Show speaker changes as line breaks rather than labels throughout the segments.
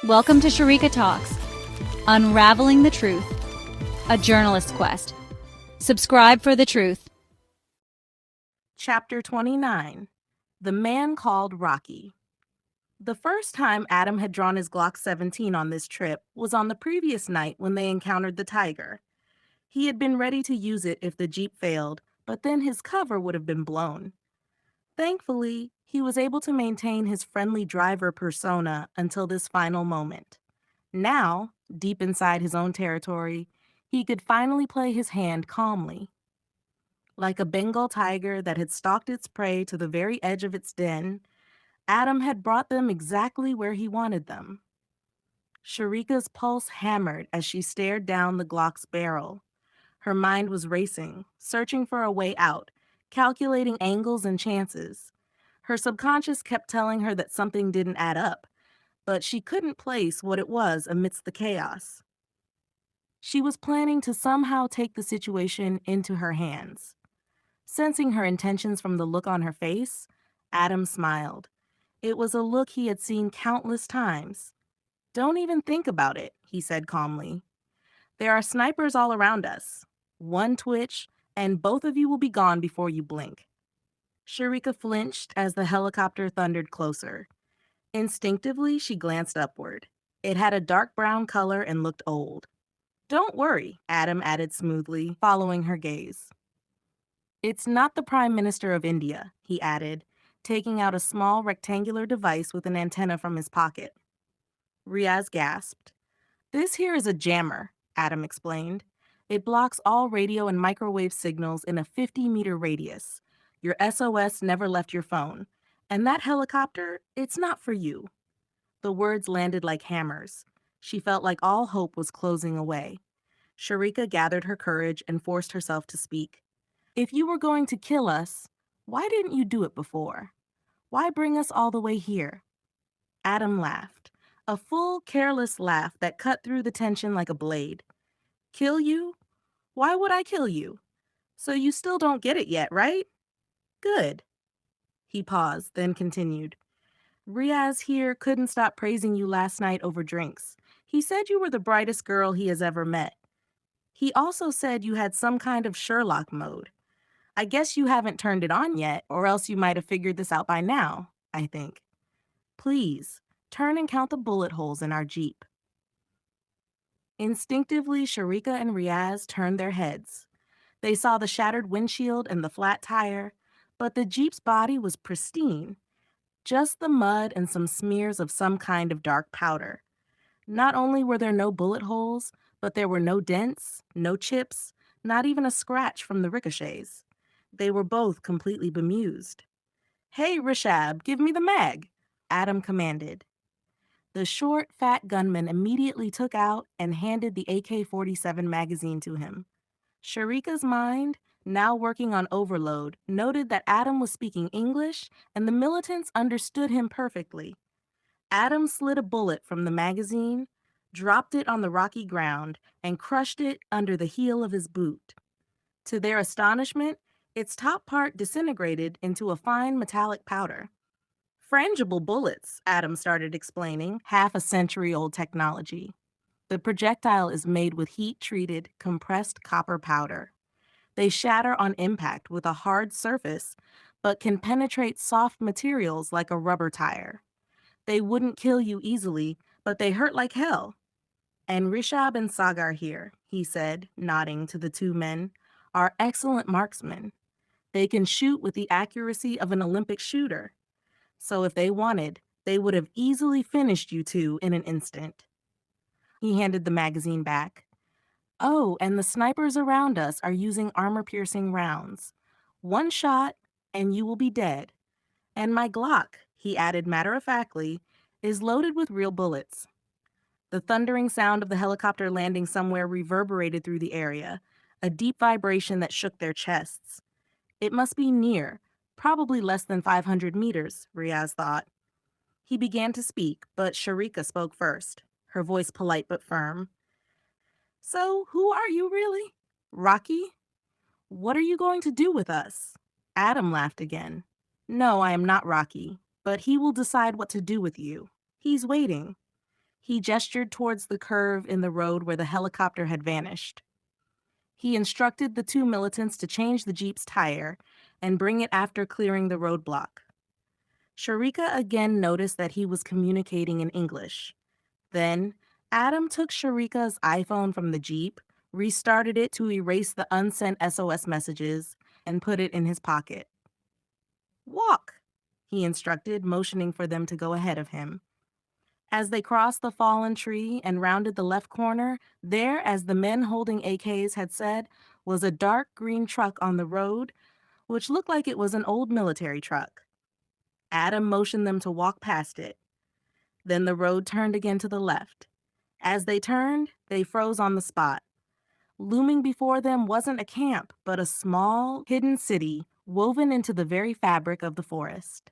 Welcome to Sharika Talks, Unraveling the Truth, a journalist's quest. Subscribe for the truth.
Chapter 29, The Man Called RAKHI. The first time Adam had drawn his Glock 17 on this trip was on the previous night when they encountered the tiger. He had been ready to use it if the Jeep failed, but then his cover would have been blown. Thankfully, he was able to maintain his friendly driver persona until this final moment. Now, deep inside his own territory, he could finally play his hand calmly. Like a Bengal tiger that had stalked its prey to the very edge of its den, Adam had brought them exactly where he wanted them. Sharika's pulse hammered as she stared down the Glock's barrel. Her mind was racing, searching for a way out, calculating angles and chances. Her subconscious kept telling her that something didn't add up, but she couldn't place what it was amidst the chaos. She was planning to somehow take the situation into her hands. Sensing her intentions from the look on her face, Adam smiled. It was a look he had seen countless times. "Don't even think about it," he said calmly. "There are snipers all around us. One twitch, and both of you will be gone before you blink." Sharika flinched as the helicopter thundered closer. Instinctively, she glanced upward. It had a dark brown color and looked old. "Don't worry," Adam added smoothly, following her gaze. "It's not the Prime Minister of India," he added, taking out a small rectangular device with an antenna from his pocket. Riaz gasped. "This here is a jammer," Adam explained. "It blocks all radio and microwave signals in a 50-meter radius. Your SOS never left your phone. And that helicopter, it's not for you." The words landed like hammers. She felt like all hope was closing away. Sharika gathered her courage and forced herself to speak. "If you were going to kill us, why didn't you do it before? Why bring us all the way here?" Adam laughed, a full, careless laugh that cut through the tension like a blade. "Kill you? Why would I kill you? So you still don't get it yet, right? Good." He paused, then continued. "Riaz here couldn't stop praising you last night over drinks. He said you were the brightest girl he has ever met. He also said you had some kind of Sherlock mode. I guess you haven't turned it on yet, or else you might have figured this out by now, I think. Please, turn and count the bullet holes in our Jeep." Instinctively, Sharika and Riaz turned their heads. They saw the shattered windshield and the flat tire, but the Jeep's body was pristine. Just the mud and some smears of some kind of dark powder. Not only were there no bullet holes, but there were no dents, no chips, not even a scratch from the ricochets. They were both completely bemused. "Hey, Rishab, give me the mag," Adam commanded. The short, fat gunman immediately took out and handed the AK-47 magazine to him. Sharika's mind, now working on overload, noted that Adam was speaking English and the militants understood him perfectly. Adam slid a bullet from the magazine, dropped it on the rocky ground, and crushed it under the heel of his boot. To their astonishment, its top part disintegrated into a fine metallic powder. "Frangible bullets," Adam started explaining, half a century-old technology. "The projectile is made with heat-treated, compressed copper powder. They shatter on impact with a hard surface, but can penetrate soft materials like a rubber tire. They wouldn't kill you easily, but they hurt like hell. And Rishab and Sagar here," he said, nodding to the two men, "are excellent marksmen. They can shoot with the accuracy of an Olympic shooter. So if they wanted, they would have easily finished you two in an instant." He handed the magazine back. "Oh, and the snipers around us are using armor-piercing rounds. One shot, and you will be dead. And my Glock," he added matter-of-factly, "is loaded with real bullets." The thundering sound of the helicopter landing somewhere reverberated through the area, a deep vibration that shook their chests. It must be near, probably less than 500 meters, Riaz thought. He began to speak, but Sharika spoke first, her voice polite but firm. "So, who are you really? RAKHI? What are you going to do with us?" Adam laughed again. "No, I am not RAKHI, but he will decide what to do with you. He's waiting." He gestured towards the curve in the road where the helicopter had vanished. He instructed the two militants to change the Jeep's tire and bring it after clearing the roadblock. Sharika again noticed that he was communicating in English. Then, Adam took Sharika's iPhone from the Jeep, restarted it to erase the unsent SOS messages, and put it in his pocket. "Walk," he instructed, motioning for them to go ahead of him. As they crossed the fallen tree and rounded the left corner, there, as the men holding AKs had said, was a dark green truck on the road, which looked like it was an old military truck. Adam motioned them to walk past it. Then the road turned again to the left. As they turned, they froze on the spot. Looming before them wasn't a camp, but a small, hidden city woven into the very fabric of the forest.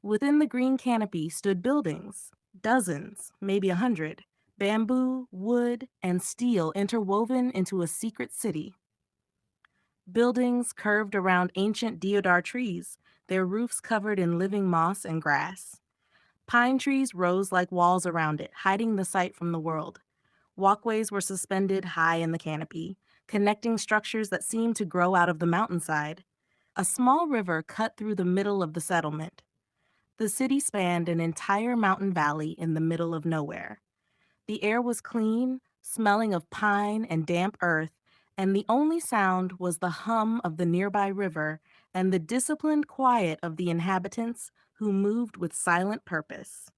Within the green canopy stood buildings, dozens, maybe 100, bamboo, wood, and steel interwoven into a secret city. Buildings curved around ancient deodar trees, their roofs covered in living moss and grass. Pine trees rose like walls around it, hiding the sight from the world. Walkways were suspended high in the canopy, connecting structures that seemed to grow out of the mountainside. A small river cut through the middle of the settlement. The city spanned an entire mountain valley in the middle of nowhere. The air was clean, smelling of pine and damp earth, and the only sound was the hum of the nearby river and the disciplined quiet of the inhabitants who moved with silent purpose.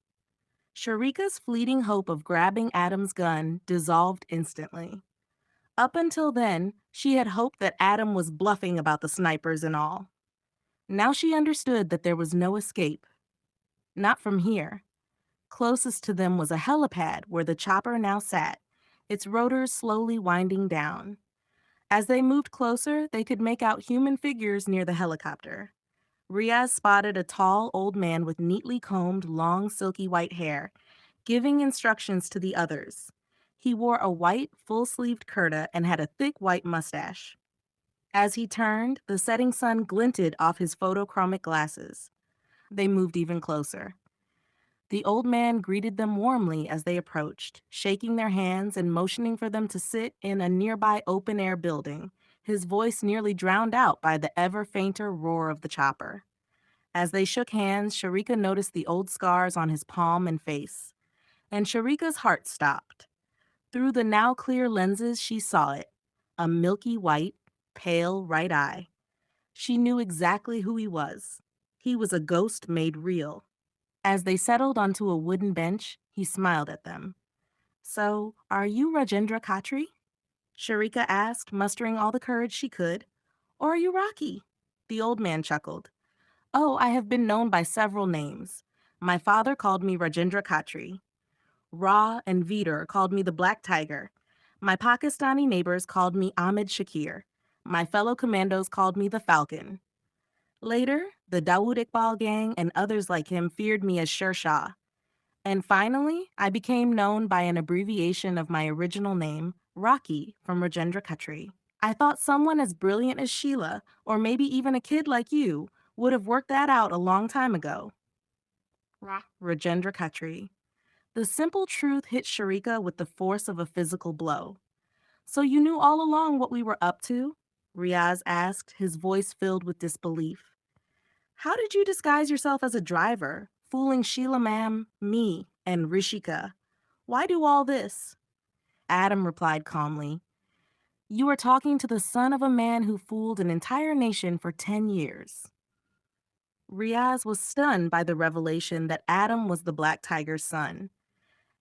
Sharika's fleeting hope of grabbing Adam's gun dissolved instantly. Up until then, she had hoped that Adam was bluffing about the snipers and all. Now she understood that there was no escape. Not from here. Closest to them was a helipad where the chopper now sat, its rotors slowly winding down. As they moved closer, they could make out human figures near the helicopter. Riaz spotted a tall old man with neatly combed, long, silky white hair, giving instructions to the others. He wore a white, full-sleeved kurta and had a thick white mustache. As he turned, the setting sun glinted off his photochromic glasses. They moved even closer. The old man greeted them warmly as they approached, shaking their hands and motioning for them to sit in a nearby open-air building, his voice nearly drowned out by the ever-fainter roar of the chopper. As they shook hands, Sharika noticed the old scars on his palm and face, and Sharika's heart stopped. Through the now clear lenses, she saw it, a milky white, pale right eye. She knew exactly who he was. He was a ghost made real. As they settled onto a wooden bench, he smiled at them. "So, are you Rajendra Khatri?" Sharika asked, mustering all the courage she could. "Or are you Rakhi?" The old man chuckled. "Oh, I have been known by several names. My father called me Rajendra Khatri. Ra and Veeder called me the Black Tiger. My Pakistani neighbors called me Ahmed Shakir. My fellow commandos called me the Falcon. Later, the Dawood Iqbal gang and others like him feared me as Sher Shah. And finally, I became known by an abbreviation of my original name, Rakhi, from Rajendra Khatri. I thought someone as brilliant as Sheila, or maybe even a kid like you, would have worked that out a long time ago." Rajendra Khatri. The simple truth hit Sharika with the force of a physical blow. "So you knew all along what we were up to?" Riaz asked, his voice filled with disbelief. "How did you disguise yourself as a driver, fooling Sheila ma'am, me, and Rishika? Why do all this?" Adam replied calmly, "You are talking to the son of a man who fooled an entire nation for 10 years. Riaz was stunned by the revelation that Adam was the Black Tiger's son.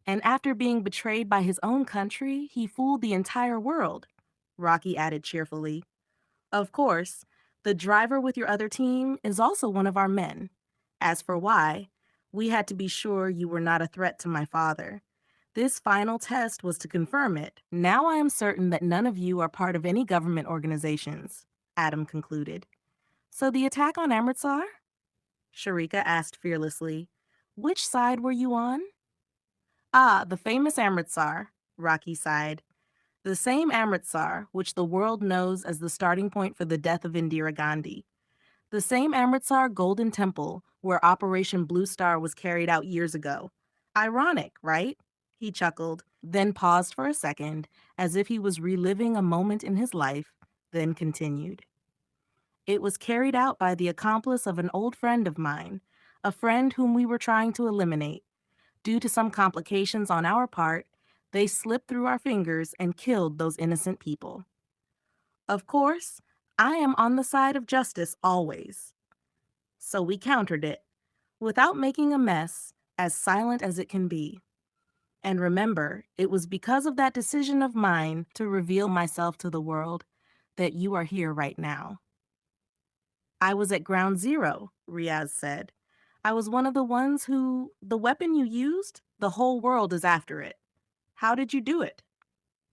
And after being betrayed by his own country, he fooled the entire world," Rakhi added cheerfully. "Of course, the driver with your other team is also one of our men. As for why, we had to be sure you were not a threat to my father. This final test was to confirm it. Now I am certain that none of you are part of any government organizations," Adam concluded. "So the attack on Amritsar?" Sharika asked fearlessly. "Which side were you on?" "Ah, the famous Amritsar," Rakhi sighed. "The same Amritsar which the world knows as the starting point for the death of Indira Gandhi. The same Amritsar Golden Temple where Operation Blue Star was carried out years ago. Ironic, right?" He chuckled, then paused for a second, as if he was reliving a moment in his life, then continued. It was carried out by the accomplice of an old friend of mine, a friend whom we were trying to eliminate. Due to some complications on our part, they slipped through our fingers and killed those innocent people. Of course, I am on the side of justice always. So we countered it, without making a mess, as silent as it can be. And remember, it was because of that decision of mine to reveal myself to the world that you are here right now. I was at ground zero, Riaz said. I was one of the ones who, the weapon you used, the whole world is after it. How did you do it?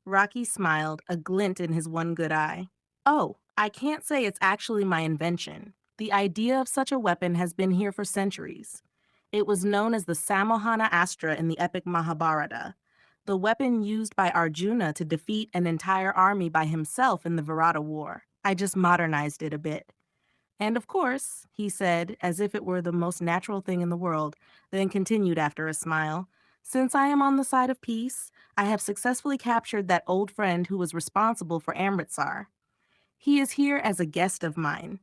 RAKHI smiled, a glint in his one good eye. Oh, I can't say it's actually my invention. The idea of such a weapon has been here for centuries. It was known as the Samohana Astra in the epic Mahabharata, the weapon used by Arjuna to defeat an entire army by himself in the Virata War. I just modernized it a bit. And of course, he said, as if it were the most natural thing in the world, then continued after a smile, since I am on the side of peace, I have successfully captured that old friend who was responsible for Amritsar. He is here as a guest of mine.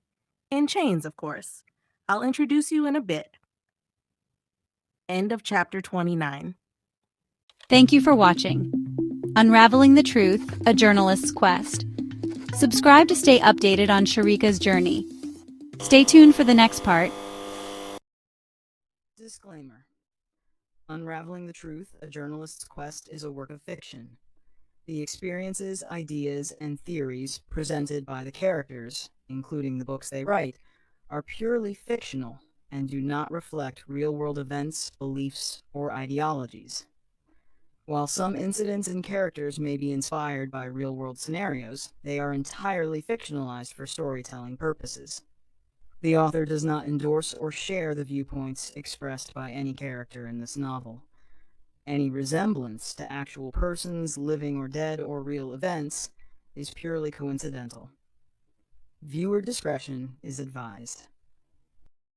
In chains, of course. I'll introduce you in a bit. End of chapter 29.
Thank you for watching Unraveling the Truth, A Journalist's Quest. Subscribe to stay updated on Sharika's journey. Stay tuned for the next part.
Disclaimer. Unraveling the Truth, A Journalist's Quest is a work of fiction. The experiences, ideas, and theories presented by the characters, including the books they write, are purely fictional and do not reflect real-world events, beliefs, or ideologies. While some incidents and characters may be inspired by real-world scenarios, they are entirely fictionalized for storytelling purposes. The author does not endorse or share the viewpoints expressed by any character in this novel. Any resemblance to actual persons, living or dead, or real events is purely coincidental. Viewer discretion is advised.